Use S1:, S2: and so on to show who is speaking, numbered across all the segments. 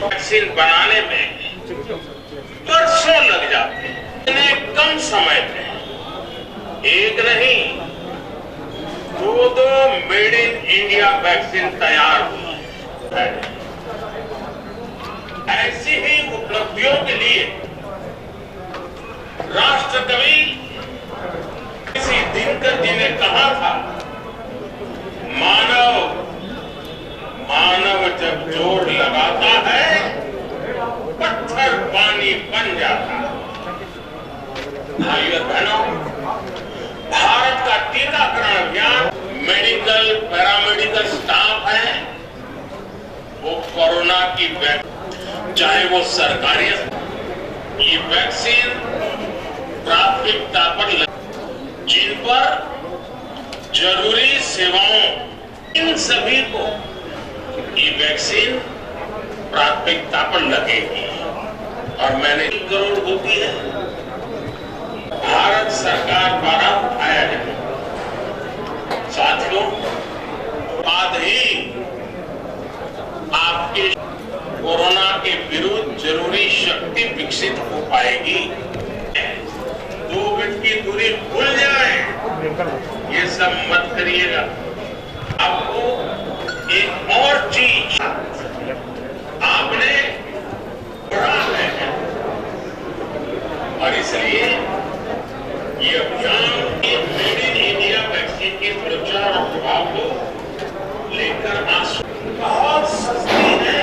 S1: Vaccine बनाने में वर्षों लग जाते हैं। इतने कम समय में एक नहीं दो मेड इन इंडिया वैक्सीन तैयार हुई है। ऐसी ही उपलब्धियों के लिए राष्ट्रकवि किसी दिनकर जी ने कहा था, मानव जब जोर लगाता है पत्थर पानी बन जाता है। भाइयों बहनों, भारत का टीकाकरण अभियान मेडिकल पैरामेडिकल स्टाफ है, वो कोरोना की चाहे वो सरकारी ये वैक्सीन प्राथमिकता पर जिन पर जरूरी सेवाओं इन सभी को ये वैक्सीन प्राथमिकता पर लगेगी। और मैंने 1 करोड़ होती है भारत सरकार द्वारा उठाया है। साथियों, बाद ही आपके कोरोना के विरुद्ध जरूरी शक्ति विकसित हो पाएगी। 2 गज की दूरी भूल जाए, ये सब मत करिएगा। आपको एक और चीज आपने पढ़ा है और इसलिए ये अभियान मेड इन इंडिया वैक्सीन की सुरक्षा और प्रभाव को लेकर आंसू बहुत सस्ती है।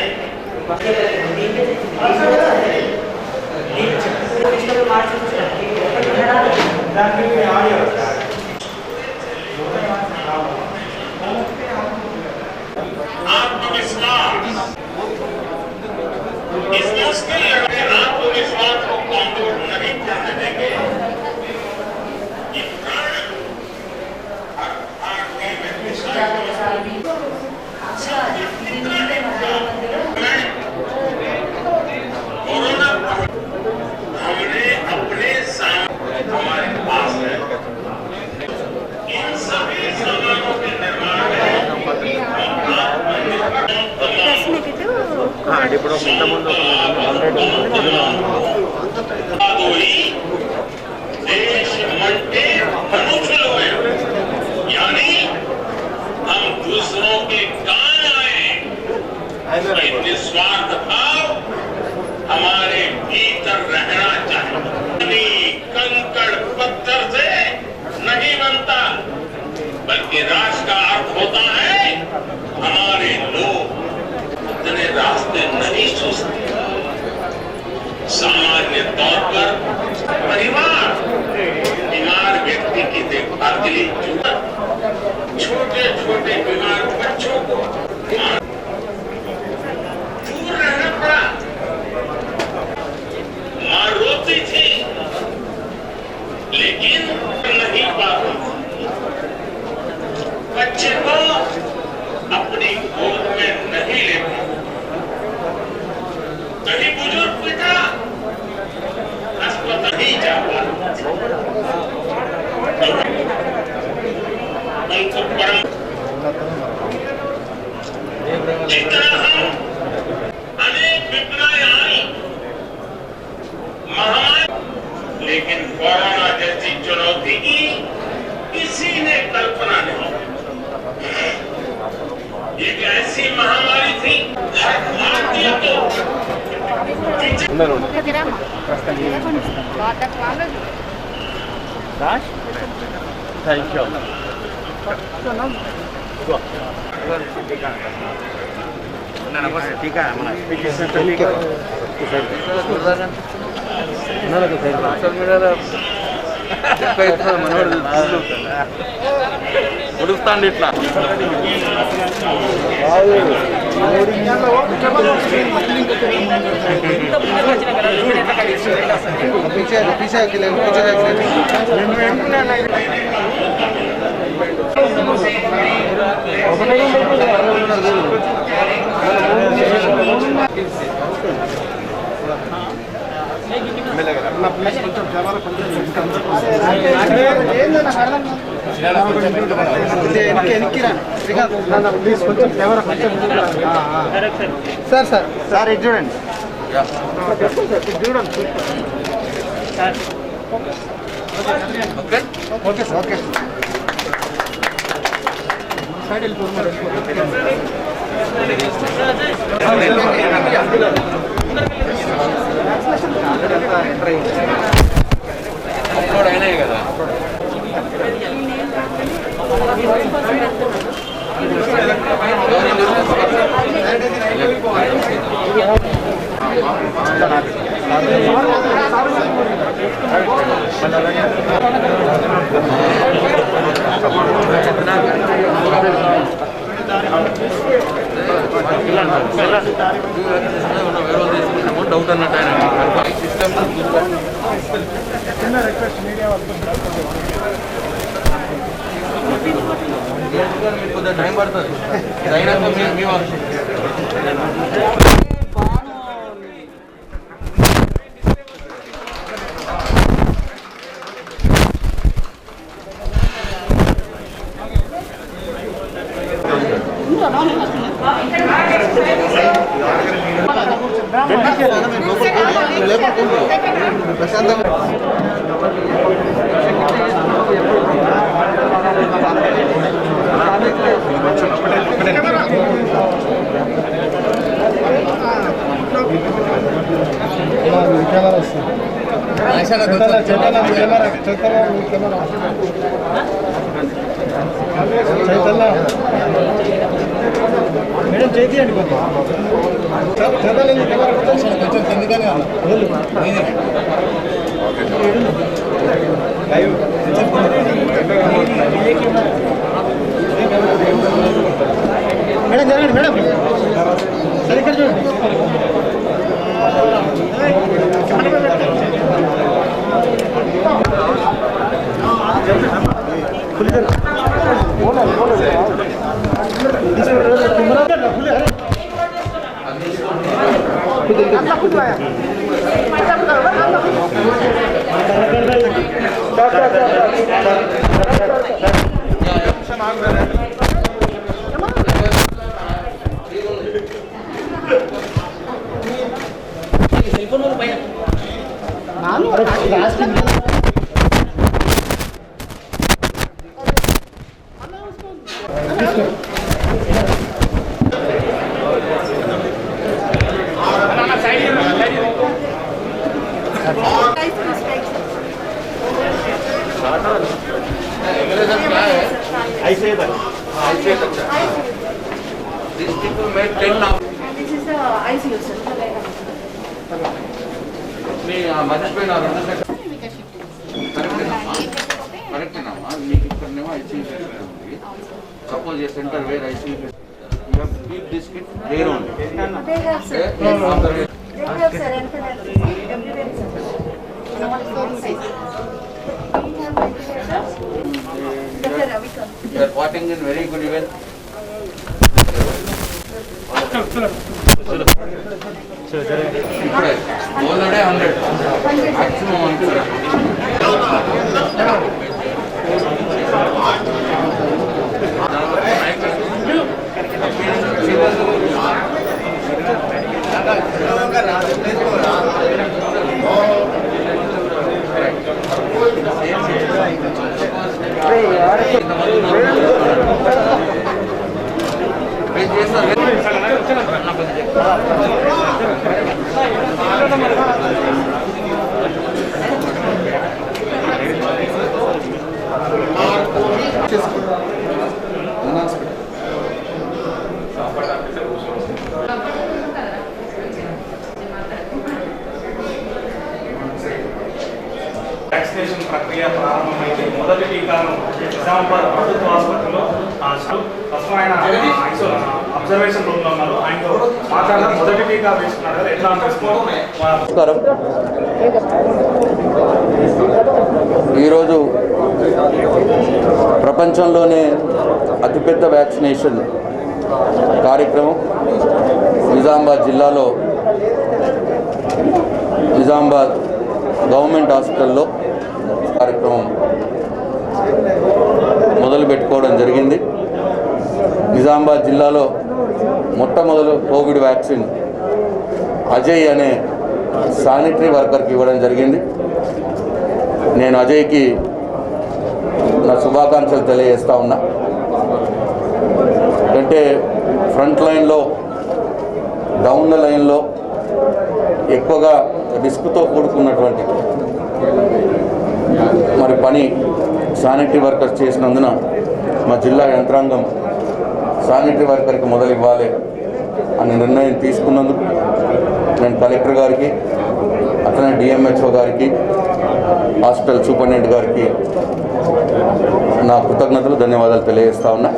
S1: आत्मविश्वास, इस मुश्किल लड़ाई में आत्मविश्वास को कमजोर नहीं करने देंगे। ये प्रण हर भारतीय कोरोना हमने अपने सामने हमारे पास है। इन सभी सामानों के निर्माण में देश मंटे मनुष्य हुए, यानी हम दूसरों के काम आए। ये निस्वार्थ भाव हमारे भीतर रहना चाहिए। कंकड़ पत्थर से नहीं बनता, बल्कि राष्ट्र का अर्थ होता है हमारे लोग उतने रास्ते नहीं सोचते। सामान्य तौर पर परिवार बीमार व्यक्ति की देखभाल के लिए छोटे छोटे बीमार बच्चों को दूर रहना पड़ा। मां रोती थी लेकिन नहीं पाती। बच्चे को अपनी गोद में नहीं लेते। कहीं बुजुर्ग पिता अस्पताल नहीं जा पाता। उनको परम जितना हम अनेक विपदाएं आई, महामारी, लेकिन कोरोना जैसी चुनौती की किसी ने कल्पना नहीं। एक ऐसी महामारी थी हर भारतीय को
S2: थैंक यू। ठीक है हमारा మనోడు ఉడుస్తాండి ఇట్లా
S3: సార్ సార్ సార్ ఇది చూడండి okay okay sir okay side వెళ్ళిపోతున్నారు అయినాయి కదా డౌట్ అన్నట్టు ఆయన సిస్టమ్ చిన్న రిక్వెస్ట్ మీడియా మీకు కొద్దిగా టైం పడుతుంది అయినాక మీ మేడం చేయండి కొంచెం కిందిగానే మేడం జరగండి మేడం సరే ఇక్కడ చూడండి These people made 10 now.
S4: This is the ICU, sir.
S3: Me, మర్చిపోయినా రెండు సెకండ్ కరెక్టేనమ్మా మీకు ఇక్కడనేమో ఐసీయూ ఉంది suppose a centre where ICU you have to keep this kit there only
S4: They have, sir. They have, sir. Everywhere, sir. Not for size. We have ventilators. Dr. Ravikant.
S3: You are parting in very good event. ఇప్పుడే ఓల్డే 100 maximum అంటే
S5: ప్రక్రియ ప్రారంభమైంది. మొదటి టీకాను నిజామాబాద్ ప్రభుత్వ ఆసుపత్రిలో ప్రస్తుతం ఆయన అబ్జర్వేషన్ రూమ్లో ఉన్నారు. ఆయనతో మాట్లాడారు. మొదటి టీకా వేసుకున్నారు కదా, ఎట్లా
S3: నమస్కారం. ఈరోజు ప్రపంచంలోనే అతిపెద్ద వ్యాక్సినేషన్ కార్యక్రమం నిజామాబాద్ జిల్లాలో నిజామాబాద్ గవర్నమెంట్ హాస్పిటల్లో కార్యక్రమం మొదలు పెట్టుకోవడం జరిగింది. నిజామాబాద్ జిల్లాలో మొట్టమొదలు కోవిడ్ వ్యాక్సిన్ అజయ్ అనే శానిటరీ వర్కర్కి ఇవ్వడం జరిగింది. నేను అజయ్కి నా శుభాకాంక్షలు తెలియజేస్తా ఉన్నా. అంటే ఫ్రంట్ లైన్లో, డౌన్ ద లైన్లో ఎక్కువగా రిస్క్తో కూడుకున్నటువంటి మరి పని శానిటరీ వర్కర్స్ చేసినందున మా జిల్లా యంత్రాంగం శానిటరీ వర్కర్కి మొదలు ఇవ్వాలి అని నిర్ణయం తీసుకున్నందుకు నేను కలెక్టర్ గారికి, అట్లనే డిఎంహెచ్ఓ గారికి, హాస్పిటల్ సూపరింటెండెంట్ గారికి నా కృతజ్ఞతలు, ధన్యవాదాలు తెలియజేస్తా ఉన్నా.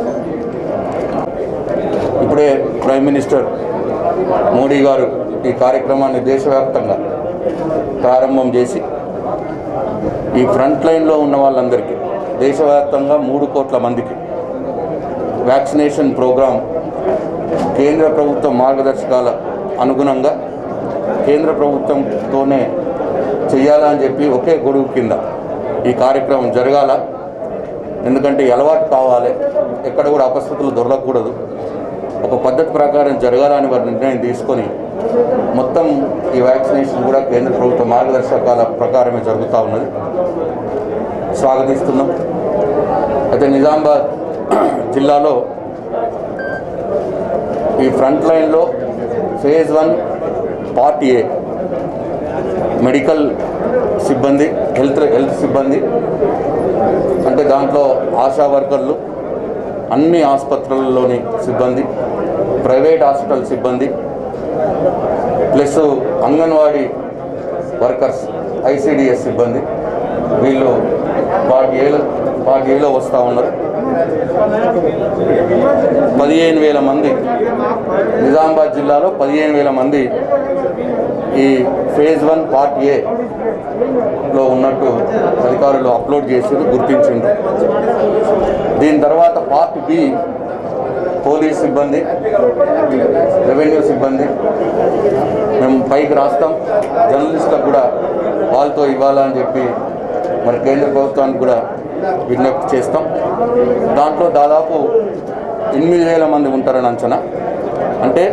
S3: ఇప్పుడే ప్రైమ్ మినిస్టర్ మోడీ గారు ఈ కార్యక్రమాన్ని దేశవ్యాప్తంగా ప్రారంభం చేసి ఈ ఫ్రంట్ లైన్లో ఉన్న వాళ్ళందరికీ దేశవ్యాప్తంగా 3 కోట్ల మందికి వ్యాక్సినేషన్ ప్రోగ్రాం కేంద్ర ప్రభుత్వ మార్గదర్శకాల అనుగుణంగా కేంద్ర ప్రభుత్వంతోనే చేయాలని చెప్పి ఒకే గొడుగు కింద ఈ కార్యక్రమం జరగాల. ఎందుకంటే అలవాటు కావాలి, ఎక్కడ కూడా అపస్వతులు దొరకకూడదు, ఒక పద్ధతి ప్రకారం జరగాలని వారు నిర్ణయం తీసుకొని మొత్తం ఈ వ్యాక్సినేషన్ కూడా కేంద్ర ప్రభుత్వ మార్గదర్శకాల ప్రకారమే జరుగుతూ ఉన్నది. స్వాగతిస్తున్నాం. అయితే నిజామాబాద్ జిల్లాలో ఈ ఫ్రంట్ లైన్లో ఫేజ్ 1 పార్ట్ ఏ మెడికల్ సిబ్బంది, హెల్త్ సిబ్బంది, అంటే దాంట్లో ఆశా వర్కర్లు, అన్ని ఆసుపత్రులలోని సిబ్బంది, ప్రైవేట్ హాస్పిటల్ సిబ్బంది, ప్లస్ అంగన్వాడీ వర్కర్స్, ఐసిడిఎస్ సిబ్బంది, వీళ్ళు పార్ట్ ఏలో వస్తూ ఉన్నారు. 15,000 మంది నిజామాబాద్ జిల్లాలో 15,000 మంది ఈ ఫేజ్ 1 పార్ట్ ఏలో ఉన్నట్టు అధికారులు అప్లోడ్ చేసి గుర్తించిండ్రు. దీని తర్వాత పార్ట్ బి పోలీస్ సిబ్బంది, రెవెన్యూ సిబ్బంది మేము పైకి రాస్తాం. జర్నలిస్టులకు కూడా వాళ్ళతో ఇవ్వాలని చెప్పి మరి కేంద్ర ప్రభుత్వానికి కూడా విజ్ఞప్తి చేస్తాం. దాంట్లో దాదాపు 8,000 మంది ఉంటారని అంచనా. అంటే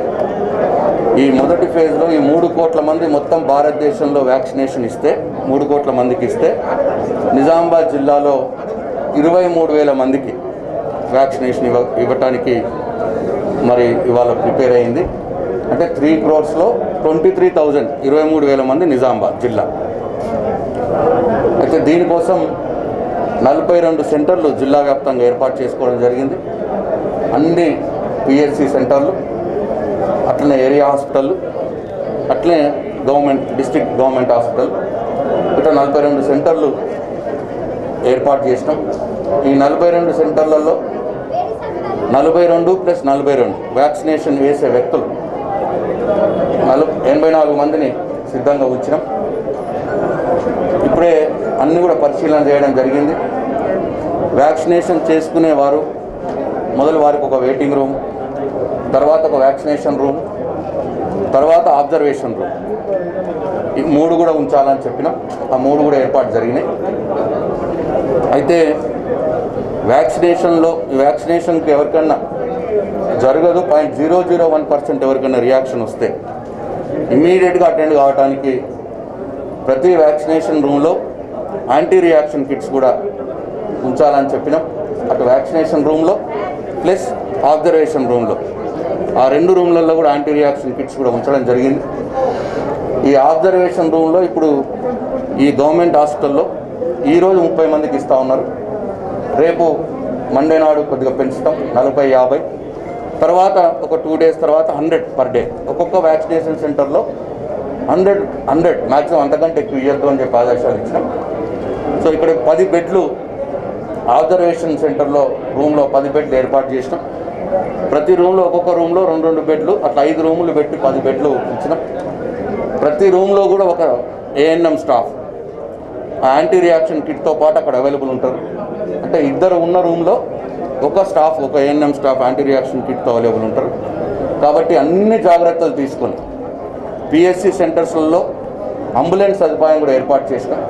S3: ఈ మొదటి ఫేజ్లో ఈ 3 కోట్ల మంది మొత్తం భారతదేశంలో వ్యాక్సినేషన్ ఇస్తే, 3 కోట్ల మందికి ఇస్తే, నిజామాబాద్ జిల్లాలో 23,000 మందికి వ్యాక్సినేషన్ ఇవ్వటానికి మరి ఇవాళ ప్రిపేర్ అయింది. అంటే 3 crores 23,000, 23,000 మంది నిజామాబాద్ జిల్లా. అయితే దీనికోసం 42 సెంటర్లు జిల్లా వ్యాప్తంగా ఏర్పాటు చేసుకోవడం జరిగింది. అన్ని పిహెచ్సి సెంటర్లు, అట్లనే ఏరియా హాస్పిటల్, అట్లనే డిస్ట్రిక్ట్ గవర్నమెంట్ హాస్పిటల్, ఇట్లా 42 సెంటర్లు ఏర్పాటు చేసినాం. ఈ 42 సెంటర్లలో 42 + 42 వ్యాక్సినేషన్ వేసే వ్యక్తులు 84 మందిని సిద్ధంగా ఉంచినాం. ఇప్పుడే అన్నీ కూడా పరిశీలన చేయడం జరిగింది. వ్యాక్సినేషన్ చేసుకునేవారు మొదలు వారికి ఒక వెయిటింగ్ రూమ్, తర్వాత ఒక వ్యాక్సినేషన్ రూమ్, తర్వాత అబ్జర్వేషన్ రూమ్, ఈ 3 కూడా ఉంచాలని చెప్పినాం. ఆ 3 కూడా ఏర్పాటు జరిగినాయి. అయితే వ్యాక్సినేషన్కి ఎవరికన్నా జరగదు, 0.001% ఎవరికైనా రియాక్షన్ వస్తే ఇమ్మీడియట్గా అటెండ్ కావడానికి ప్రతి వ్యాక్సినేషన్ రూమ్లో యాంటీ రియాక్షన్ కిట్స్ కూడా ఉంచాలని చెప్పినాం. అటు వ్యాక్సినేషన్ రూమ్లో ప్లస్ అబ్జర్వేషన్ రూమ్లో, ఆ 2 రూమ్లలో కూడా యాంటీ రియాక్షన్ కిట్స్ కూడా ఉంచడం జరిగింది. ఈ అబ్జర్వేషన్ రూమ్లో ఇప్పుడు ఈ గవర్నమెంట్ హాస్పిటల్లో ఈరోజు 30 మందికి ఇస్తూ ఉన్నారు. రేపు మండే నాడు కొద్దిగా పెంచుతాం, 40-50. తర్వాత ఒక 2 days తర్వాత 100 per day. ఒక్కొక్క వ్యాక్సినేషన్ సెంటర్లో 100 మ్యాక్సిమం, అంతకంటే ఎక్కువ ఇవ్వద్దు అని చెప్పి ఆదేశాలు ఇచ్చినాం. సో ఇక్కడ 10 బెడ్లు అబ్జర్వేషన్ సెంటర్లో రూమ్లో 10 బెడ్లు ఏర్పాటు చేసినాం. ప్రతి రూమ్లో ఒక్కొక్క రూమ్లో 2 బెడ్లు అట్లా 5 రూములు పెట్టి 10 బెడ్లు ఇచ్చినాం. ప్రతి రూమ్లో కూడా ఒక ఏఎన్ఎం స్టాఫ్ యాంటీ రియాక్షన్ కిట్తో పాటు అక్కడ అవైలబుల్ ఉంటారు. అంటే ఇద్దరు ఉన్న రూమ్లో ఒక స్టాఫ్ ఒక ఏఎన్ఎం స్టాఫ్ యాంటీ రియాక్షన్ కిట్తో అవైలబుల్ ఉంటారు. కాబట్టి అన్ని జాగ్రత్తలు తీసుకొని పిఎస్సి సెంటర్స్లలో అంబులెన్స్ సదుపాయం కూడా ఏర్పాటు చేసినాం.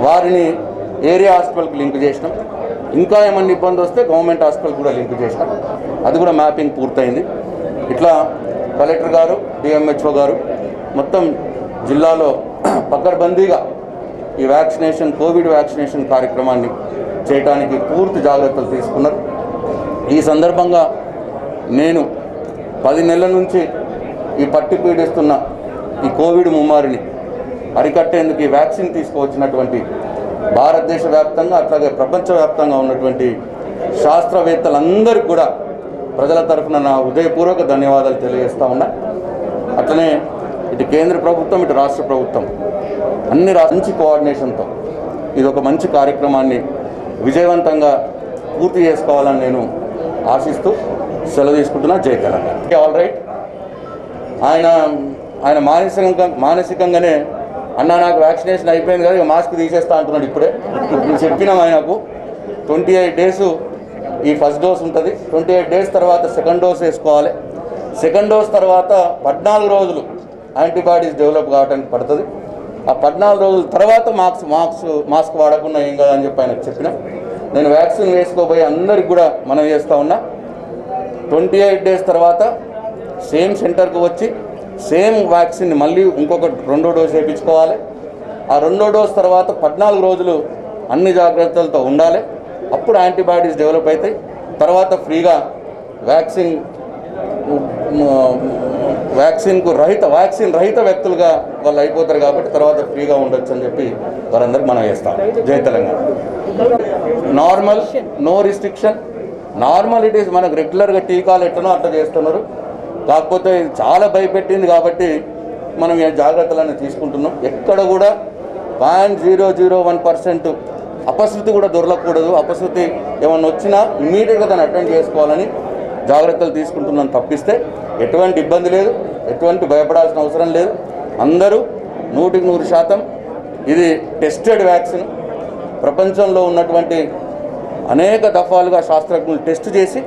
S3: వారిని ఏరియా హాస్పిటల్కి లింక్ చేసినాం. ఇంకా ఏమన్నా ఇబ్బంది వస్తే గవర్నమెంట్ హాస్పిటల్ కూడా లింక్ చేసినాం. అది కూడా మ్యాపింగ్ పూర్తయింది. ఇట్లా కలెక్టర్ గారు డిఎంహెచ్ఓ గారు మొత్తం జిల్లాలో పకడ్బందీగా ఈ వ్యాక్సినేషన్ కోవిడ్ వ్యాక్సినేషన్ కార్యక్రమాన్ని చేయడానికి పూర్తి జాగ్రత్తలు తీసుకున్నారు. ఈ సందర్భంగా నేను 10 నెలల నుంచి ఈ పట్టి పీడిస్తున్న ఈ కోవిడ్ ముమ్మారిని అరికట్టేందుకు ఈ వ్యాక్సిన్ తీసుకువచ్చినటువంటి భారతదేశ వ్యాప్తంగా అట్లాగే ప్రపంచవ్యాప్తంగా ఉన్నటువంటి శాస్త్రవేత్తలందరికీ కూడా ప్రజల తరఫున నా హృదయపూర్వక ధన్యవాదాలు తెలియజేస్తూ ఉన్నా. అట్లనే ఇటు కేంద్ర ప్రభుత్వం ఇటు రాష్ట్ర ప్రభుత్వం అన్ని మంచి కోఆర్డినేషన్తో ఇది ఒక మంచి కార్యక్రమాన్ని విజయవంతంగా పూర్తి చేసుకోవాలని నేను ఆశిస్తూ సెలవు తీసుకుంటున్నా. జై తెలంగాణ. All right. ఆయన మానసికంగానే అన్న నాకు వ్యాక్సినేషన్ అయిపోయింది కదా ఇక మాస్క్ తీసేస్తా అంటున్నాడు. ఇప్పుడే చెప్పినాం ఆయనకు 28 డేస్ ఈ ఫస్ట్ డోస్ ఉంటుంది. 28 డేస్ తర్వాత సెకండ్ డోస్ వేసుకోవాలి. సెకండ్ డోస్ తర్వాత 14 రోజులు యాంటీబాడీస్ డెవలప్ కావడానికి పడుతుంది. ఆ 14 రోజుల తర్వాత మాస్క్ వాడకుండా ఏం కాదని చెప్పి ఆయనకు చెప్పిన. నేను వ్యాక్సిన్ వేసుకోబోయే అందరికి కూడా మనం చేస్తూ ఉన్నా. 28 డేస్ తర్వాత సేమ్ సెంటర్కి వచ్చి సేమ్ వ్యాక్సిన్ మళ్ళీ ఇంకొక 2వ డోస్ వేయించుకోవాలి. ఆ 2వ డోస్ తర్వాత 14 రోజులు అన్ని జాగ్రత్తలతో ఉండాలి. అప్పుడు యాంటీబాడీస్ డెవలప్ అవుతాయి. తర్వాత ఫ్రీగా వ్యాక్సిన్ రహిత వ్యక్తులుగా వాళ్ళు అయిపోతారు. కాబట్టి తర్వాత ఫ్రీగా ఉండొచ్చు అని చెప్పి వారందరికీ మనం చేస్తాం. జై Telangana. Normal, no restriction. Normal it is మనకు రెగ్యులర్గా టీకాలు ఎట్లనో అట్లా చేస్తున్నారు. కాకపోతే చాలా భయపెట్టింది కాబట్టి మనం ఈ జాగ్రత్తలన్నీ తీసుకుంటున్నాం. ఎక్కడ కూడా 0.001% అపశృతి కూడా దొరకకూడదు. అపశృతి ఏమన్నా వచ్చినా ఇమ్మీడియట్గా దాన్ని అటెండ్ చేసుకోవాలని జాగ్రత్తలు తీసుకుంటున్నాం. తప్పిస్తే ఎటువంటి ఇబ్బంది లేదు, ఎటువంటి భయపడాల్సిన అవసరం లేదు. అందరూ 100% ఇది టెస్టెడ్ వ్యాక్సిన్. ప్రపంచంలో ఉన్నటువంటి అనేక దఫాలుగా శాస్త్రజ్ఞులు టెస్ట్ చేసి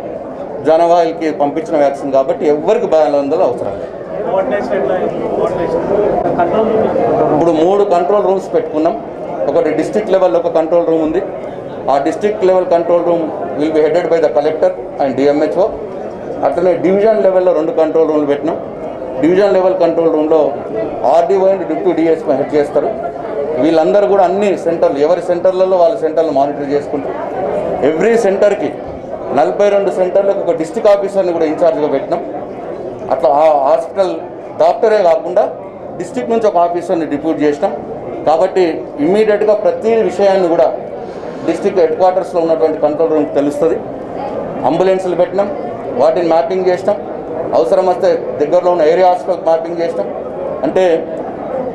S3: జనవాయికి పంపించిన వ్యాక్సిన్ కాబట్టి ఎవరికి భయాందోళనలు అవసరం లేదు. ఇప్పుడు 3 కంట్రోల్ రూమ్స్ పెట్టుకున్నాం. ఒకటి డిస్ట్రిక్ట్ లెవెల్లో ఒక కంట్రోల్ రూమ్ ఉంది. ఆ district level control room will be headed by the collector and DMHO. అట్లనే డివిజన్ లెవెల్లో 2 కంట్రోల్ రూమ్లు పెట్టినాం. డివిజన్ లెవెల్ కంట్రోల్ రూమ్లో RDO and deputy DSP head చేస్తారు. వీళ్ళందరూ కూడా అన్ని సెంటర్లు ఎవరి సెంటర్లలో వాళ్ళ సెంటర్లు మానిటర్ చేసుకుంటారు. ఎవ్రీ సెంటర్కి 42 సెంటర్లకు ఒక డిస్ట్రిక్ట్ ఆఫీసర్ని కూడా ఇన్ఛార్జ్గా పెట్టినాం. అట్లా ఆ హాస్పిటల్ డాక్టరే కాకుండా డిస్ట్రిక్ట్ నుంచి ఒక ఆఫీసర్ని డిప్యూట్ చేసినాం. కాబట్టి ఇమ్మీడియట్గా ప్రతి విషయాన్ని కూడా డిస్ట్రిక్ట్ హెడ్ క్వార్టర్స్లో ఉన్నటువంటి కంట్రోల్ రూమ్కి తెలుస్తుంది. అంబులెన్స్లు పెట్టినాం, వాటిని మ్యాపింగ్ చేసినాం. అవసరం వస్తే దగ్గరలో ఉన్న ఏరియా హాస్పిటల్ మ్యాపింగ్ చేసినాం. అంటే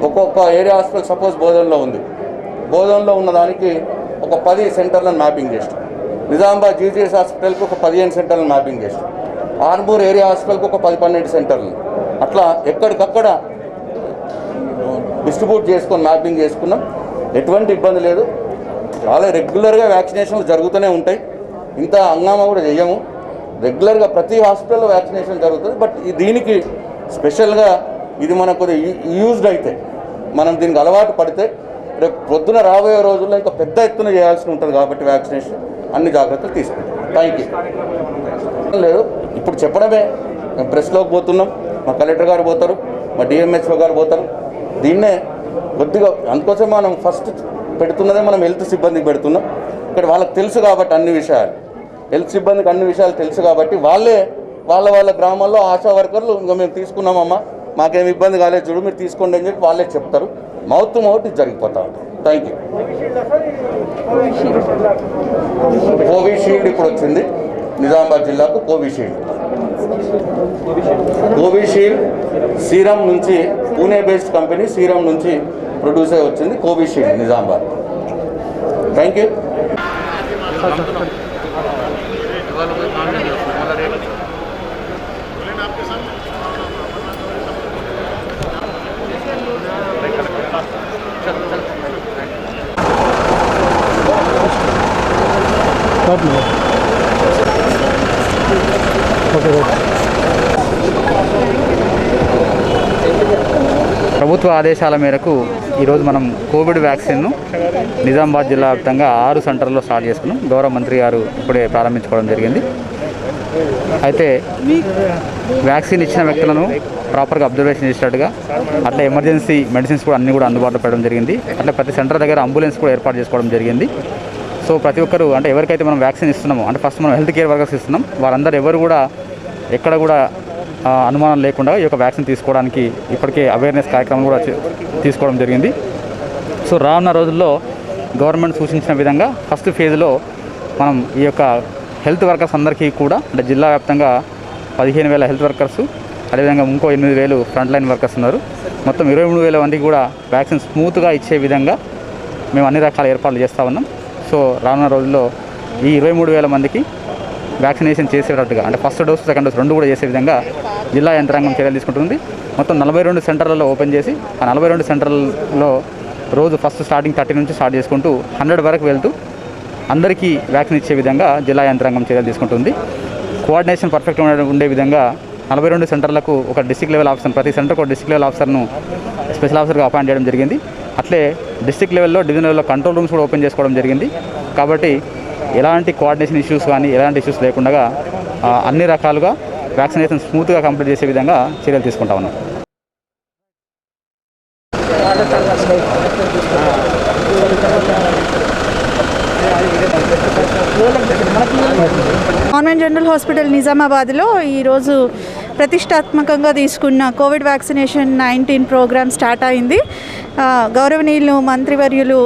S3: ఒక్కొక్క ఏరియా హాస్పిటల్ సపోజ్ బోధనలో ఉంది, బోధనలో ఉన్నదానికి ఒక 10 సెంటర్లను మ్యాపింగ్ చేసినాం. నిజామాబాద్ జీజీఎస్ హాస్పిటల్కి ఒక 15 సెంటర్లను మ్యాపింగ్ చేసినాం. ఆర్మూర్ ఏరియా హాస్పిటల్కి ఒక 10-12 సెంటర్లు. అట్లా ఎక్కడికక్కడ డిస్ట్రిబ్యూట్ చేసుకొని మ్యాపింగ్ చేసుకున్నాం. ఎటువంటి ఇబ్బంది లేదు. చాలా రెగ్యులర్గా వ్యాక్సినేషన్లు జరుగుతూనే ఉంటాయి. ఇంత హంగామా కూడా చేయము. రెగ్యులర్గా ప్రతి హాస్పిటల్లో వ్యాక్సినేషన్ జరుగుతుంది. బట్ దీనికి స్పెషల్గా ఇది మనకు యూజ్డ్ అయితే మనం దీనికి అలవాటు పడితే రేపు పొద్దున రాబోయే రోజుల్లో ఇంకా పెద్ద ఎత్తున చేయాల్సి ఉంటుంది. కాబట్టి వ్యాక్సినేషన్ అన్ని జాగ్రత్తలు తీసుకుంటాం. Thank you. లేదు ఇప్పుడు చెప్పడమే. మేము ప్రెస్లోకి పోతున్నాం, మా కలెక్టర్ గారు పోతారు, మా డిఎంహెచ్ఓ గారు పోతారు. దీన్నే కొద్దిగా అందుకోసం మనం ఫస్ట్ పెడుతున్నదే మనం హెల్త్ సిబ్బందికి పెడుతున్నాం. ఇక్కడ వాళ్ళకి తెలుసు కాబట్టి అన్ని విషయాలు, హెల్త్ సిబ్బందికి అన్ని విషయాలు తెలుసు కాబట్టి వాళ్ళే వాళ్ళ గ్రామాల్లో ఆశా వర్కర్లు ఇంకా మేము తీసుకున్నామమ్మా మాకేమి ఇబ్బంది కాలేదు చూడు మీరు తీసుకోండి అని చెప్పి వాళ్ళే చెప్తారు. మౌత్ టు మౌత్ ఇది జరిగిపోతా ఉంటుంది. Thank you. కోవిషీల్డ్ ఇప్పుడు వచ్చింది నిజామాబాద్ జిల్లాకు. కోవిషీల్డ్ సీరం నుంచి పూణే బేస్డ్ కంపెనీ సీరం నుంచి ప్రొడ్యూస్ అయి వచ్చింది కోవిషీల్డ్ నిజామాబాద్. Thank you.
S6: ప్రభుత్వ ఆదేశాల మేరకు ఈరోజు మనం కోవిడ్ వ్యాక్సిన్ను నిజామాబాద్ జిల్లా వ్యాప్తంగా 6 సెంటర్లో స్టార్ట్ చేసుకున్నాం. గౌరవ మంత్రి గారు ఇప్పుడే ప్రారంభించుకోవడం జరిగింది. అయితే వ్యాక్సిన్ ఇచ్చిన వ్యక్తులను ప్రాపర్గా అబ్జర్వేషన్ చేసినట్టుగా అట్లా ఎమర్జెన్సీ మెడిసిన్స్ కూడా అన్నీ కూడా అందుబాటులో పెట్టడం జరిగింది. అట్లా ప్రతి సెంటర్ దగ్గర అంబులెన్స్ కూడా ఏర్పాటు చేసుకోవడం జరిగింది. సో ప్రతి ఒక్కరు అంటే ఎవరికైతే మనం వ్యాక్సిన్ ఇస్తున్నామో అంటే ఫస్ట్ మనం హెల్త్ కేర్ వర్కర్స్ ఇస్తున్నాం, వారందరూ ఎవరు కూడా ఎక్కడ కూడా అనుమానం లేకుండా ఈ యొక్క వ్యాక్సిన్ తీసుకోవడానికి ఇప్పటికే అవేర్నెస్ కార్యక్రమం కూడా తీసుకోవడం జరిగింది. సో రానున్న రోజుల్లో గవర్నమెంట్ సూచించిన విధంగా ఫస్ట్ ఫేజ్లో మనం ఈ యొక్క హెల్త్ వర్కర్స్ అందరికీ కూడా అంటే జిల్లా వ్యాప్తంగా 15,000 హెల్త్ వర్కర్సు, అదేవిధంగా ఇంకో 8,000 ఫ్రంట్ లైన్ వర్కర్స్ ఉన్నారు. మొత్తం 23,000 మందికి కూడా వ్యాక్సిన్ స్మూత్గా ఇచ్చే విధంగా మేము అన్ని రకాల ఏర్పాట్లు చేస్తూ ఉన్నాం. సో రానున్న రోజుల్లో ఈ 23,000 మందికి వ్యాక్సినేషన్ చేసేటట్టుగా అంటే ఫస్ట్ డోస్ సెకండ్ డోస్ రెండు కూడా చేసే విధంగా జిల్లా యంత్రాంగం చర్యలు తీసుకుంటుంది. మొత్తం 42 సెంటర్లలో ఓపెన్ చేసి ఆ 42 సెంటర్లలో రోజు ఫస్ట్ స్టార్టింగ్ 30 నుంచి స్టార్ట్ చేసుకుంటూ 100 వరకు వెళ్తూ అందరికీ వ్యాక్సిన్ ఇచ్చే విధంగా జిల్లా యంత్రాంగం చర్యలు తీసుకుంటుంది. కోఆర్డినేషన్ పర్ఫెక్ట్ ఉండే విధంగా 42 సెంటర్లకు ఒక డిస్ట్రిక్ట్ లెవెల్ ఆఫీసర్, ప్రతి సెంటర్కి ఒక డిస్ట్రిక్ట్ లెవెల్ ఆఫీసర్ను స్పెషల్ ఆఫీసర్గా అపాయింట్ చేయడం జరిగింది. అట్లే డిస్ట్రిక్ట్ లెవెల్లో డివిజన్ లెవెల్లో కంట్రోల్ రూమ్స్ కూడా ఓపెన్ చేసుకోవడం జరిగింది. కాబట్టి ఎలాంటి కోఆర్డినేషన్ ఇష్యూస్ కానీ ఎలాంటి ఇష్యూస్ లేకుండా అన్ని రకాలుగా వ్యాక్సినేషన్ స్మూత్గా కంప్లీట్ చేసే విధంగా చర్యలు తీసుకుంటా ఉన్నాం.
S4: గవర్నమెంట్ జనరల్ హాస్పిటల్ నిజామాబాద్లో ఈరోజు ప్రతిష్టాత్మకంగా తీసుకున్న కోవిడ్ వ్యాక్సినేషన్ 19 ప్రోగ్రామ్ స్టార్ట్ అయింది. గౌరవనీయులు మంత్రివర్యులు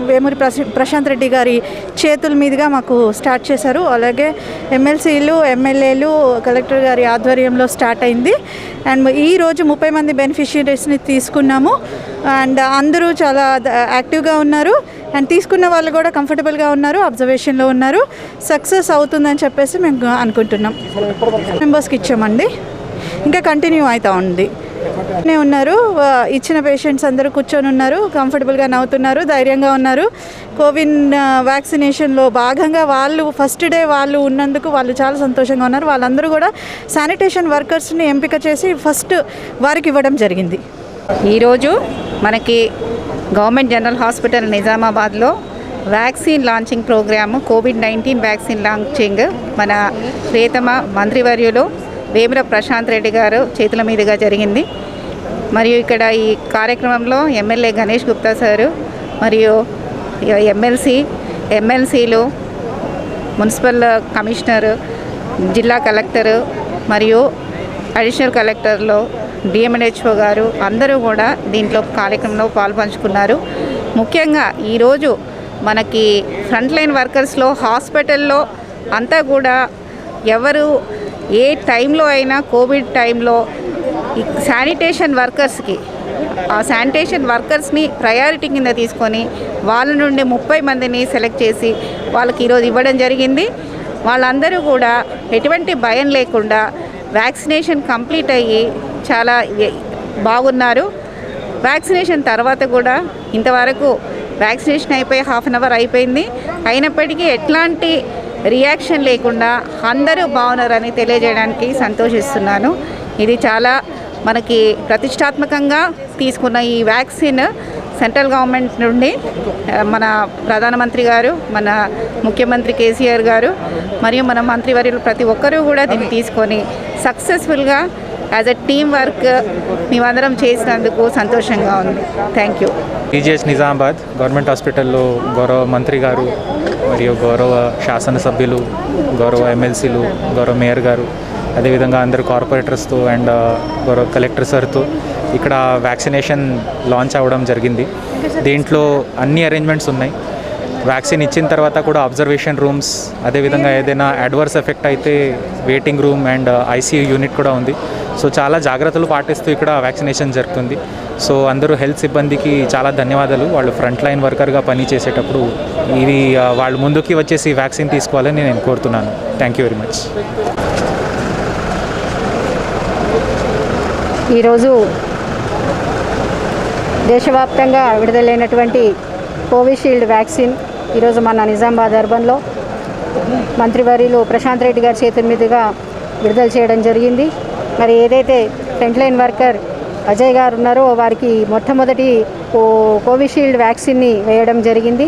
S4: వేమూరి ప్రశాంత్ రెడ్డి గారి చేతుల మీదుగా మాకు స్టార్ట్ చేశారు. అలాగే ఎమ్మెల్సీలు, ఎమ్మెల్యేలు, కలెక్టర్ గారి ఆధ్వర్యంలో స్టార్ట్ అయింది. అండ్ ఈరోజు 30 మంది బెనిఫిషియరీస్ని తీసుకున్నాము. అండ్ అందరూ చాలా యాక్టివ్గా ఉన్నారు. అండ్ తీసుకున్న వాళ్ళు కూడా కంఫర్టబుల్గా ఉన్నారు, అబ్జర్వేషన్లో ఉన్నారు. సక్సెస్ అవుతుందని చెప్పేసి మేము అనుకుంటున్నాం. మెంబర్స్కి ఇచ్చామండి, ఇంకా కంటిన్యూ అవుతూ ఉంది. ఉన్నారు ఇచ్చిన పేషెంట్స్ అందరూ కూర్చొని ఉన్నారు, కంఫర్టబుల్గా నవ్వుతున్నారు, ధైర్యంగా ఉన్నారు. కోవిడ్ వ్యాక్సినేషన్లో భాగంగా వాళ్ళు ఫస్ట్ డే వాళ్ళు ఉన్నందుకు వాళ్ళు చాలా సంతోషంగా ఉన్నారు. వాళ్ళందరూ కూడా శానిటేషన్ వర్కర్స్ని ఎంపిక చేసి ఫస్ట్ వారికి ఇవ్వడం జరిగింది.
S7: ఈరోజు మనకి గవర్నమెంట్ జనరల్ హాస్పిటల్ నిజామాబాద్లో వ్యాక్సిన్ లాంచింగ్ ప్రోగ్రాము కోవిడ్-19 వ్యాక్సిన్ లాంచింగ్ మన ప్రియతమ మంత్రివర్యులు వేమూరి ప్రశాంత్ రెడ్డి గారు చేతుల మీదుగా జరిగింది. మరియు ఇక్కడ ఈ కార్యక్రమంలో ఎమ్మెల్యే గణేష్ గుప్తా సారు మరియు ఎమ్మెల్సీలు, మున్సిపల్ కమిషనరు, జిల్లా కలెక్టరు మరియు అడిషనల్ కలెక్టర్లు, డిఎంఎన్హెచ్ఓ గారు అందరూ కూడా దీంట్లో కార్యక్రమంలో పాల్పంచుకున్నారు. ముఖ్యంగా ఈరోజు మనకి ఫ్రంట్ లైన్ వర్కర్స్లో హాస్పిటల్లో అంతా కూడా ఎవరు ఏ టైంలో అయినా కోవిడ్ టైంలో శానిటేషన్ వర్కర్స్కి ఆ శానిటేషన్ వర్కర్స్ని ప్రయారిటీ కింద తీసుకొని వాళ్ళ నుండి 30 మందిని సెలెక్ట్ చేసి వాళ్ళకి ఈరోజు ఇవ్వడం జరిగింది. వాళ్ళందరూ కూడా ఎటువంటి భయం లేకుండా వ్యాక్సినేషన్ కంప్లీట్ అయ్యి చాలా బాగున్నారు. వ్యాక్సినేషన్ తర్వాత కూడా ఇంతవరకు వ్యాక్సినేషన్ అయిపోయి 1/2 అవర్ అయిపోయింది, అయినప్పటికీ ఎట్లాంటి రియాక్షన్ లేకుండా అందరూ బాగున్నారని తెలియజేయడానికి సంతోషిస్తున్నాను. ఇది చాలా మనకి ప్రతిష్టాత్మకంగా తీసుకున్న ఈ వ్యాక్సిన్ సెంట్రల్ గవర్నమెంట్ నుండి మన ప్రధానమంత్రి గారు, మన ముఖ్యమంత్రి కేసీఆర్ గారు మరియు మన మంత్రివర్యులు ప్రతి ఒక్కరూ కూడా దీన్ని తీసుకొని సక్సెస్ఫుల్గా యాజ్ అ టీమ్ వర్క్ మేమందరం చేసినందుకు సంతోషంగా ఉంది. Thank you.
S8: TGH Nizamabad government హాస్పిటల్లో గౌరవ మంత్రి గారు మరియు గౌరవ శాసనసభ్యులు, గౌరవ ఎమ్మెల్సీలు, గౌరవ మేయర్ గారు, అదేవిధంగా అందరు కార్పొరేటర్స్తో అండ్ గౌరవ కలెక్టర్ సార్తో ఇక్కడ వ్యాక్సినేషన్ లాంచ్ అవ్వడం జరిగింది. దీంట్లో అన్ని అరేంజ్మెంట్స్ ఉన్నాయి. వ్యాక్సిన్ ఇచ్చిన తర్వాత కూడా అబ్జర్వేషన్ రూమ్స్, అదేవిధంగా ఏదైనా అడ్వర్స్ ఎఫెక్ట్ అయితే waiting room and ICU unit కూడా ఉంది. సో చాలా జాగ్రత్తలు పాటిస్తూ ఇక్కడ వ్యాక్సినేషన్ జరుగుతుంది. సో అందరూ హెల్త్ సిబ్బందికి చాలా ధన్యవాదాలు. వాళ్ళు ఫ్రంట్ లైన్ వర్కర్గా పని చేసేటప్పుడు ఇది వాళ్ళు ముందుకి వచ్చేసి వ్యాక్సిన్ తీసుకోవాలని నేను కోరుతున్నాను. Thank you very much.
S9: ఈరోజు దేశవ్యాప్తంగా విడుదలైనటువంటి కోవిషీల్డ్ వ్యాక్సిన్ ఈరోజు మన నిజామాబాద్ అర్బన్లో మంత్రివర్యులు ప్రశాంత్ రెడ్డి గారి చేతుల మీదుగా విడుదల చేయడం జరిగింది. మరి ఏదైతే ఫ్రంట్ లైన్ వర్కర్ అజయ్ గారు ఉన్నారో వారికి మొట్టమొదటి కోవిషీల్డ్ వ్యాక్సిన్ని వేయడం జరిగింది.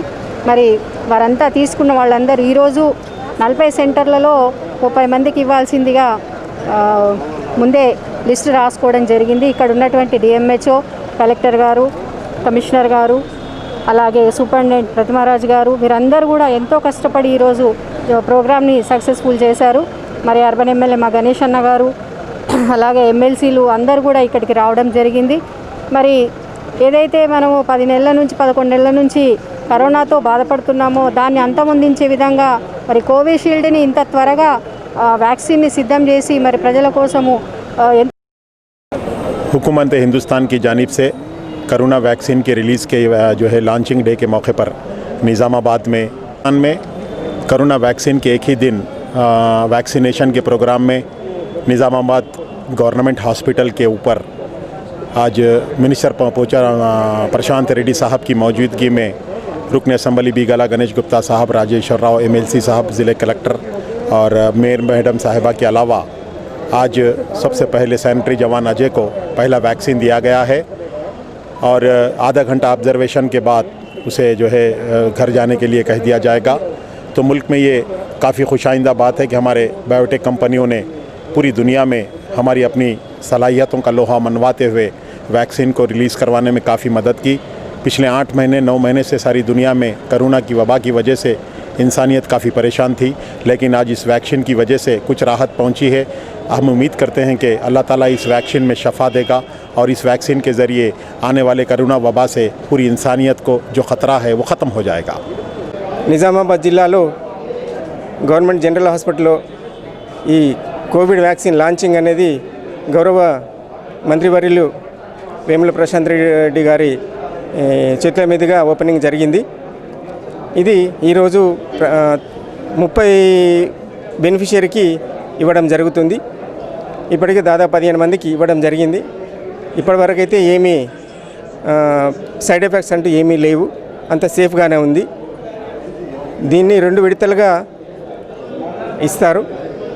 S9: మరి వారంతా తీసుకున్న వాళ్ళందరూ ఈరోజు 40 సెంటర్లలో 30 మందికి ఇవ్వాల్సిందిగా ముందే లిస్టు రాసుకోవడం జరిగింది. ఇక్కడ ఉన్నటువంటి డిఎంహెచ్ఓ, కలెక్టర్ గారు, కమిషనర్ గారు, అలాగే సూపరింటెండెంట్ ప్రతిమారాజు గారు వీరందరూ కూడా ఎంతో కష్టపడి ఈరోజు ప్రోగ్రామ్ని సక్సెస్ఫుల్ చేశారు. మరి అర్బన్ ఎమ్మెల్యే మా గణేష్ అన్న గారు, అలాగే ఎమ్మెల్సీలు అందరూ కూడా ఇక్కడికి రావడం జరిగింది. మరి ఏదైతే మనము 10 నెలల నుంచి 11 నెలల నుంచి కరోనాతో బాధపడుతున్నామో దాన్ని అంతమొందించే విధంగా మరి కోవిషీల్డ్ని ఇంత త్వరగా వ్యాక్సిన్ని సిద్ధం చేసి మరి ప్రజల కోసము
S10: हुकूमत हिंदुस्तान की जानिब से करोना वैक्सीन के रिलीज़ के जो है लॉन्चिंग डे के मौके पर निज़ामाबाद में करोना वैक्सीन के एक ही दिन वैक्सीनेशन के प्रोग्राम में निज़ामाबाद गवर्नमेंट हॉस्पिटल के ऊपर आज मिनिस्टर पहुँचा प्रशांत रेड्डी साहब की मौजूदगी में रुकन असम्बली बीगला गणेश गुप्ता साहब, राजेश्वर राव एमएलसी साहब, ज़िले कलेक्टर और मेयर मैडम साहिबा के अलावा आज सबसे पहले सैनिटरी जवान अजय को पहला वैक्सीन दिया गया है और आधा घंटा ऑब्जर्वेशन के बाद उसे जो है घर जाने के लिए कह दिया जाएगा। तो मुल्क में ये काफ़ी खुशाइंदा बात है कि हमारे बायोटेक कंपनियों ने पूरी दुनिया में हमारी अपनी सलाहियतों का लोहा मनवाते हुए वैक्सीन को रिलीज़ करवाने में काफ़ी मदद की। पिछले 8 महीने 9 महीने से सारी दुनिया में कोरोना की वबा की वजह से इंसानियत काफ़ी परेशान थी, लेकिन आज इस वैक्सीन की वजह से कुछ राहत पहुंची है। हम उम्मीद करते हैं कि अल्लाह ताला इस वैक्सीन में शफा देगा और इस वैक्सीन के ज़रिए आने वाले कोरोना वबा से पूरी इंसानियत को जो ख़तरा है वो ख़त्म हो जाएगा।
S11: నిజామాబాద్ జిల్లాలో గవర్నమెంట్ జనరల్ హాస్పిటల్లో ఈ కోవిడ్ వ్యాక్సిన్ లాంచింగ్ అనేది గౌరవ మంత్రివర్యులు వేముల ప్రశాంత్ రెడ్డి గారి చేతుల మీదుగా ఓపెనింగ్ జరిగింది. ఇది ఈరోజు 30 బెనిఫిషియరీకి ఇవ్వడం జరుగుతుంది. ఇప్పటికే దాదాపు 15 మందికి ఇవ్వడం జరిగింది. ఇప్పటివరకు అయితే ఏమీ సైడ్ ఎఫెక్ట్స్ అంటూ ఏమీ లేవు, అంత సేఫ్గానే ఉంది. దీన్ని 2 విడతలుగా ఇస్తారు,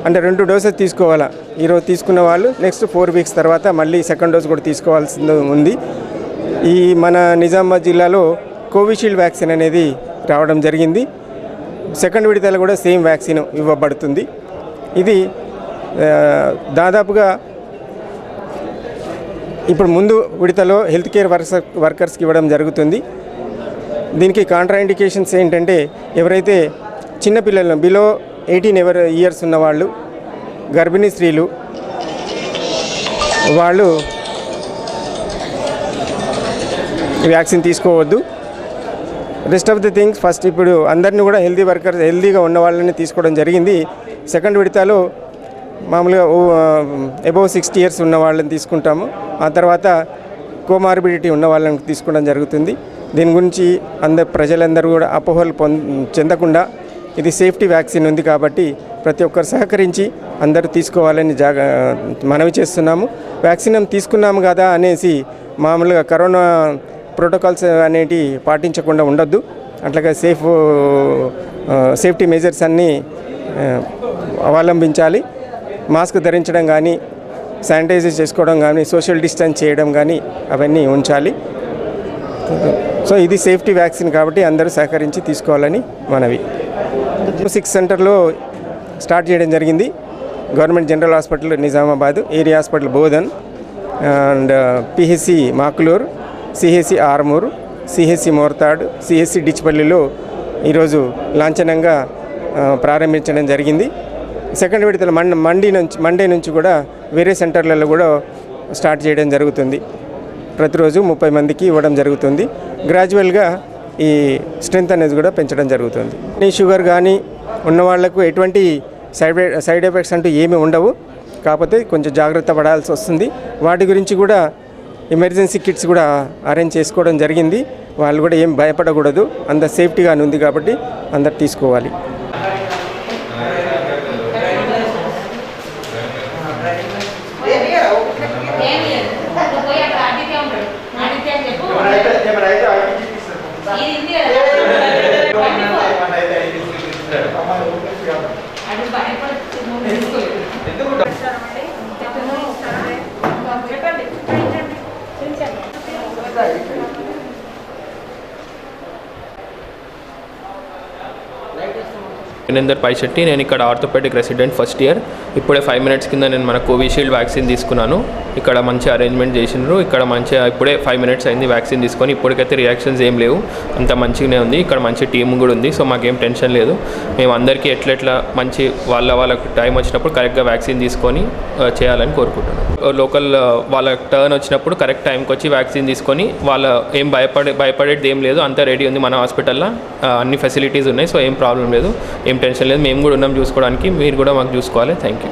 S11: అంటే 2 డోసెస్ తీసుకోవాలా. ఈరోజు తీసుకున్న వాళ్ళు నెక్స్ట్ 4 వీక్స్ తర్వాత మళ్ళీ సెకండ్ డోస్ కూడా తీసుకోవాల్సి ఉంది. ఈ మన నిజామాబాద్ జిల్లాలో కోవిషీల్డ్ వ్యాక్సిన్ అనేది రావడం జరిగింది. సెకండ్ విడతలో కూడా సేమ్ వ్యాక్సిన్ ఇవ్వబడుతుంది. ఇది దాదాపుగా ఇప్పుడు ముందు విడతలో హెల్త్ కేర్ వర్కర్స్కి ఇవ్వడం జరుగుతుంది. దీనికి కాంట్రాఇండికేషన్స్ ఏంటంటే ఎవరైతే చిన్నపిల్లలు బిలో 18 ఇయర్స్ ఉన్నవాళ్ళు, గర్భిణీ స్త్రీలు, వాళ్ళు వ్యాక్సిన్ తీసుకోవద్దు. Rest of the things first ఇప్పుడు అందరినీ కూడా హెల్తీగా ఉన్న వాళ్ళని తీసుకోవడం జరిగింది. సెకండ్ విడతలో మామూలుగా అబోవ్ 60 ఇయర్స్ ఉన్న వాళ్ళని తీసుకుంటాము. ఆ తర్వాత కోమార్బిడిటీ ఉన్న వాళ్ళని తీసుకోవడం జరుగుతుంది. దీని గురించి ప్రజలందరూ కూడా అపోహలు చెందకుండా ఇది సేఫ్టీ వ్యాక్సిన్ ఉంది కాబట్టి ప్రతి ఒక్కరు సహకరించి అందరూ తీసుకోవాలని మనవి చేస్తున్నాము. వ్యాక్సిన్ తీసుకున్నాము కదా అనేసి మామూలుగా కరోనా ప్రోటోకాల్స్ అనేటి పాటించకుండా ఉండొద్దు. అట్లాగే సేఫ్టీ మెజర్స్ అన్నీ అవలంబించాలి. మాస్క్ ధరించడం కానీ, శానిటైజర్ చేసుకోవడం కానీ, సోషల్ డిస్టెన్స్ చేయడం కానీ అవన్నీ ఉంచాలి. సో ఇది సేఫ్టీ వ్యాక్సిన్ కాబట్టి అందరూ సహకరించి తీసుకోవాలని మనవి. 6 సెంటర్లో స్టార్ట్ చేయడం జరిగింది. Government general hospital Nizamabad, area hospital Bodhan and PHC Makuluru, CHC Armur, CHC Morthad, CHC డిచ్పల్లిలో ఈరోజు లాంఛనంగా ప్రారంభించడం జరిగింది. సెకండ్ విడతల మండే నుంచి కూడా వేరే సెంటర్లలో కూడా స్టార్ట్ చేయడం జరుగుతుంది. ప్రతిరోజు 30 మందికి ఇవ్వడం జరుగుతుంది. గ్రాడ్యువల్గా ఈ స్ట్రెంత్ అనేది కూడా పెంచడం జరుగుతుంది. ఈ షుగర్ కానీ ఉన్న వాళ్లకు ఎటువంటి సైడ్ ఎఫెక్ట్స్ అంటూ ఏమీ ఉండవు, కాకపోతే కొంచెం జాగ్రత్త పడాల్సి వస్తుంది. వాటి గురించి కూడా ఎమర్జెన్సీ కిట్స్ కూడా అరేంజ్ చేసుకోవడం జరిగింది. వాళ్ళు కూడా ఏం భయపడకూడదు. అంత సేఫ్టీగానే ఉంది కాబట్టి అందరు తీసుకోవాలి.
S12: వినేందర్ పైశెట్టి, నేను ఇక్కడ ఆర్థోపెడిక్ రెసిడెంట్ ఫస్ట్ ఇయర్. ఇప్పుడే 5 మినిట్స్ కింద నేను మన కోవిషీల్డ్ వ్యాక్సిన్ తీసుకున్నాను. ఇక్కడ మంచి అరేంజ్మెంట్ చేసినారు. ఇక్కడ మంచిగా ఇప్పుడే 5 మినిట్స్ అయింది వ్యాక్సిన్ తీసుకొని. ఇప్పటికైతే రియాక్షన్స్ ఏం లేవు, అంత మంచిగానే ఉంది. ఇక్కడ మంచి టీమ్ కూడా ఉంది, సో మాకేం టెన్షన్ లేదు. మేము అందరికీ ఎట్లా మంచి వాళ్ళకు టైం వచ్చినప్పుడు కరెక్ట్గా వ్యాక్సిన్ తీసుకొని చేయాలని కోరుకుంటున్నాను. లోకల్ వాళ్ళ టర్న్ వచ్చినప్పుడు కరెక్ట్ టైంకి వచ్చి వ్యాక్సిన్ తీసుకొని వాళ్ళ ఏం భయపడేది ఏం లేదు, అంతా రెడీ ఉంది మన హాస్పిటల్లో. అన్ని ఫెసిలిటీస్ ఉన్నాయి, సో ఏం ప్రాబ్లం లేదు, ఏం టెన్షన్ లేదు. మేము కూడా ఉన్నాం చూసుకోవడానికి, మీరు కూడా మాకు చూసుకోవాలి. Thank you.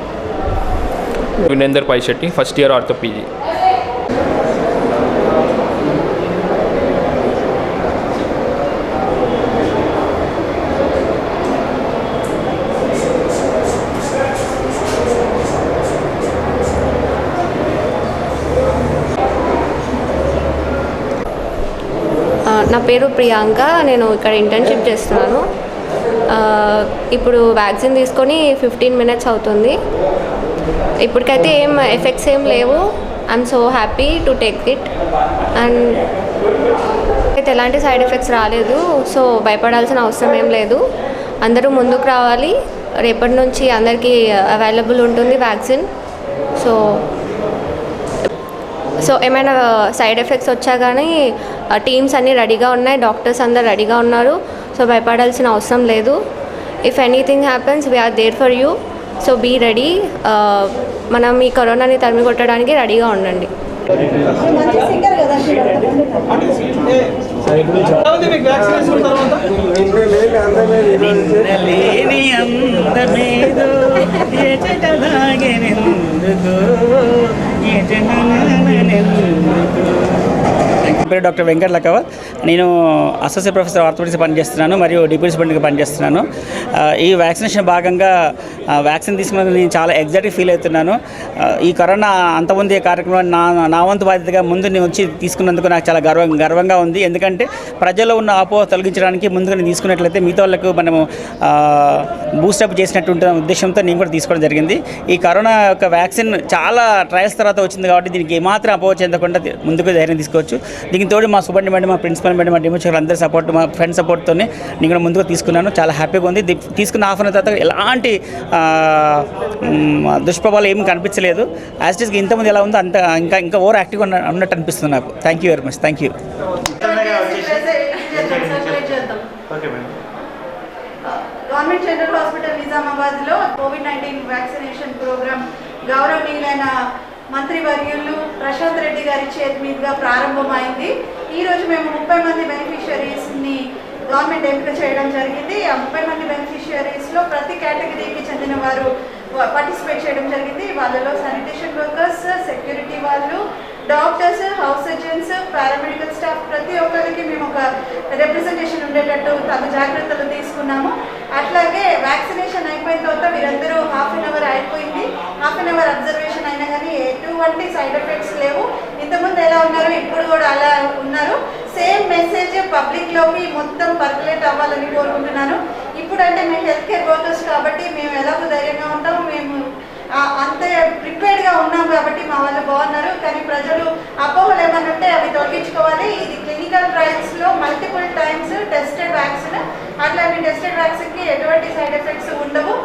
S12: Vinender Paishetti, first year ortho PG.
S13: నా పేరు ప్రియాంక, నేను ఇక్కడ ఇంటర్న్షిప్ చేస్తున్నాను. ఇప్పుడు వ్యాక్సిన్ తీసుకొని 15 మినిట్స్ అవుతుంది. ఇప్పటికైతే ఏం ఎఫెక్ట్స్ ఏం లేవు. I'm so happy to take it. And అయితే ఎలాంటి సైడ్ ఎఫెక్ట్స్ రాలేదు, సో భయపడాల్సిన అవసరం ఏం లేదు. అందరూ ముందుకు రావాలి. రేపటి నుంచి అందరికీ అవైలబుల్ ఉంటుంది వ్యాక్సిన్. సో ఏమైనా సైడ్ ఎఫెక్ట్స్ వచ్చా కానీ టీమ్స్ అన్నీ రెడీగా ఉన్నాయి, డాక్టర్స్ అందరు రెడీగా ఉన్నారు. సో భయపడాల్సిన అవసరం లేదు. If anything happens we are there for you. So be ready. మనం ఈ కరోనాని తరిమి కొట్టడానికి రెడీగా ఉండండి.
S14: పేరు డాక్టర్ వెంకట్ లక్కవత్. నేను అసోసియేట్ ప్రొఫెసర్ ఆర్థోపెడిక్స్ పనిచేస్తున్నాను మరియు డిప్యూటీ సూపరింటెండెంట్గా పనిచేస్తున్నాను. ఈ వ్యాక్సినేషన్ భాగంగా వ్యాక్సిన్ తీసుకున్నందుకు నేను చాలా ఎగ్జైట్గా ఫీల్ అవుతున్నాను. ఈ కరోనా అంతమంది కార్యక్రమాన్ని నా వంతు బాధ్యతగా ముందు నేను వచ్చి తీసుకున్నందుకు నాకు చాలా గర్వంగా ఉంది. ఎందుకంటే ప్రజల్లో ఉన్న అపోహ తొలగించడానికి ముందుగా నేను తీసుకున్నట్లయితే మిగతా వాళ్ళకు మనము బూస్టప్ చేసినట్టు ఉంటున్న ఉద్దేశంతో నేను కూడా తీసుకోవడం జరిగింది. ఈ కరోనా యొక్క వ్యాక్సిన్ చాలా ట్రయల్స్ తర్వాత వచ్చింది కాబట్టి దీనికి ఏమాత్రం అపోహ చెందకుండా ముందుకు ధైర్యం తీసుకోవచ్చు. దీనికి తోడు మా సూపరింటెండెంట్, మా ప్రిన్సిపల్ మేడం, మా డిమోచర్ అందరి సపోర్ట్, మా ఫ్రెండ్ సపోర్ట్తోనే నేను కూడా ముందుకు తీసుకున్నాను. చాలా హ్యాపీగా ఉంది. తీసుకున్న హాఫ్ అన్ అవర్ తర్వాత ఎలాంటి దుష్ప్రభావాలు ఏమీ కనిపించలేదు. యాజ్ ఇట్ ఈస్ ఇంతమంది ఎలా ఉందో అంత ఇంకా ఓవర్ యాక్టివ్గా ఉన్నట్టు అనిపిస్తుంది నాకు. Thank you very much. Thank you.
S4: Government general hospital నిజామాబాద్లో కోవిడ్-19 వ్యాక్సినేషన్ ప్రోగ్రామ్ గౌరవనీయులైన మంత్రివర్యులు ప్రశాంత్ రెడ్డి గారి చేతి మీదుగా ప్రారంభమైంది. ఈరోజు మేము 30 మంది బెనిఫిషియరీస్ని గవర్నమెంట్ ఎంపిక చేయడం జరిగింది. ఆ 30 మంది బెనిఫిషియరీస్లో ప్రతి కేటగిరీకి చెందిన వారు పార్టిసిపేట్ చేయడం జరిగింది. వాళ్ళలో శానిటేషన్ వర్కర్స్, సెక్యూరిటీ వాళ్ళు, doctors, house surgeons, paramedical staff ప్రతి ఒక్కరికి మేము ఒక రిప్రజెంటేషన్ ఉండేటట్టు తగు జాగ్రత్తలు తీసుకున్నాము. అట్లాగే వ్యాక్సినేషన్ అయిపోయిన తర్వాత వీరందరూ హాఫ్ అన్ అవర్ అయిపోయింది. హాఫ్ అన్ అవర్ అబ్జర్వేషన్ అయినా కానీ ఎటువంటి సైడ్ ఎఫెక్ట్స్ లేవు. ఇంతకుముందు ఎలా ఉన్నారు ఇప్పుడు కూడా అలా ఉన్నారు. సేమ్ మెసేజ్ పబ్లిక్లోకి మొత్తం పర్కులేట్ అవ్వాలని కోరుకుంటున్నాను. ఇప్పుడంటే మేము హెల్త్ కేర్ వర్కర్స్ కాబట్టి మేము ఎలాగో ధైర్యంగా ఉంటాము, మేము అంతే ప్రిపేర్డ్గా ఉన్నాం కాబట్టి మా వాళ్ళు బాగున్నారు. కానీ ప్రజలు అపోహలు ఏమన్నా ఉంటే అవి తొలగించుకోవాలి. ఇది క్లినికల్ ట్రయల్స్లో మల్టిపుల్ టైమ్స్ టెస్టెడ్ వ్యాక్సిన్. అట్లాంటి టెస్టెడ్ వ్యాక్సిన్కి ఎటువంటి సైడ్ ఎఫెక్ట్స్ ఉండవు.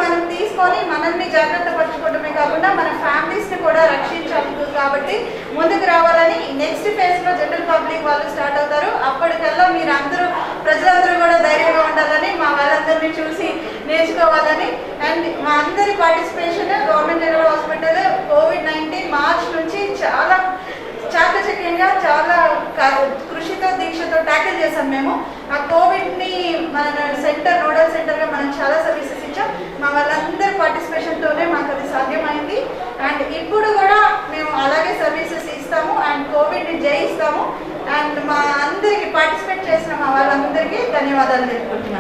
S4: మనం తీసుకొని మనల్ని జాగ్రత్త పరచుకోవడమే కాకుండా మన ఫ్యామిలీస్ని కూడా రక్షించాలి కాబట్టి ముందుకు రావాలని. నెక్స్ట్ ఫేజ్లో జనరల్ పబ్లిక్ వాళ్ళు స్టార్ట్ అవుతారు. అప్పటికల్లా మీరు అందరూ ప్రజలందరూ కూడా ధైర్యంగా ఉండాలని, మా వాళ్ళందరినీ చూసి నేర్చుకోవాలని. అండ్ మా అందరి participation government general hospital COVID-19 March నుంచి చాలా చాకచక్యంగా చాలా కృషితో దీక్షతో ట్యాకిల్ చేసాం. మేము ఆ కోవిడ్ని మన సెంటర్ నోడల్ సెంటర్గా మనం చాలా సర్వీసెస్ ఇచ్చాం. మా వాళ్ళందరి పార్టిసిపేషన్తోనే మాకు అది సాధ్యమైంది. అండ్ ఇప్పుడు కూడా మేము అలాగే సర్వీసెస్ ఇస్తాము అండ్ కోవిడ్ని జయిస్తాము. అండ్ మా అందరికి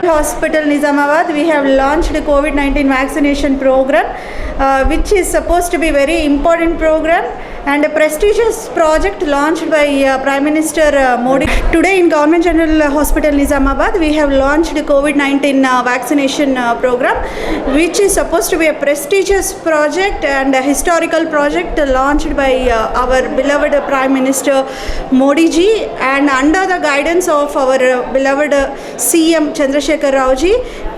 S4: Hospital Nizamabad, we have launched the COVID-19 vaccination program, which is supposed to be very important program and a prestigious project launched by Prime Minister Modi. Today in Government General Hospital Nizamabad, we have launched the COVID-19 vaccination program, which is supposed to be a prestigious project and a historical project launched by our beloved Prime Minister Modi ji, and under the guidance of our beloved CM Chandrasekhar Rao ji,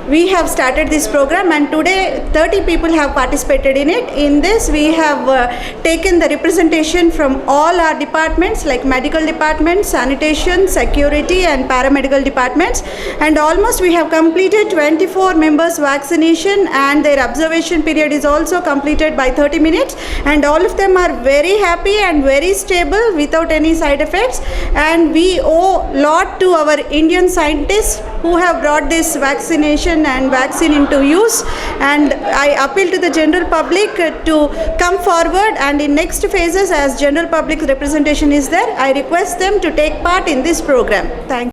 S4: we have started this program, and today 30 people have participated in it. In this, we have taken the representation from all our departments like medical department, sanitation, security and paramedical departments, and almost we have completed 24 members vaccination, and their observation period is also completed by 30 minutes, and all of them are very happy and very stable without any side effects. And we owe lot to our Indian scientists who have brought this vaccination and vaccine into use, and I appeal to the general public to come forward, and in next phases, as general public representation is there, I request them to take part in this program. Thank you.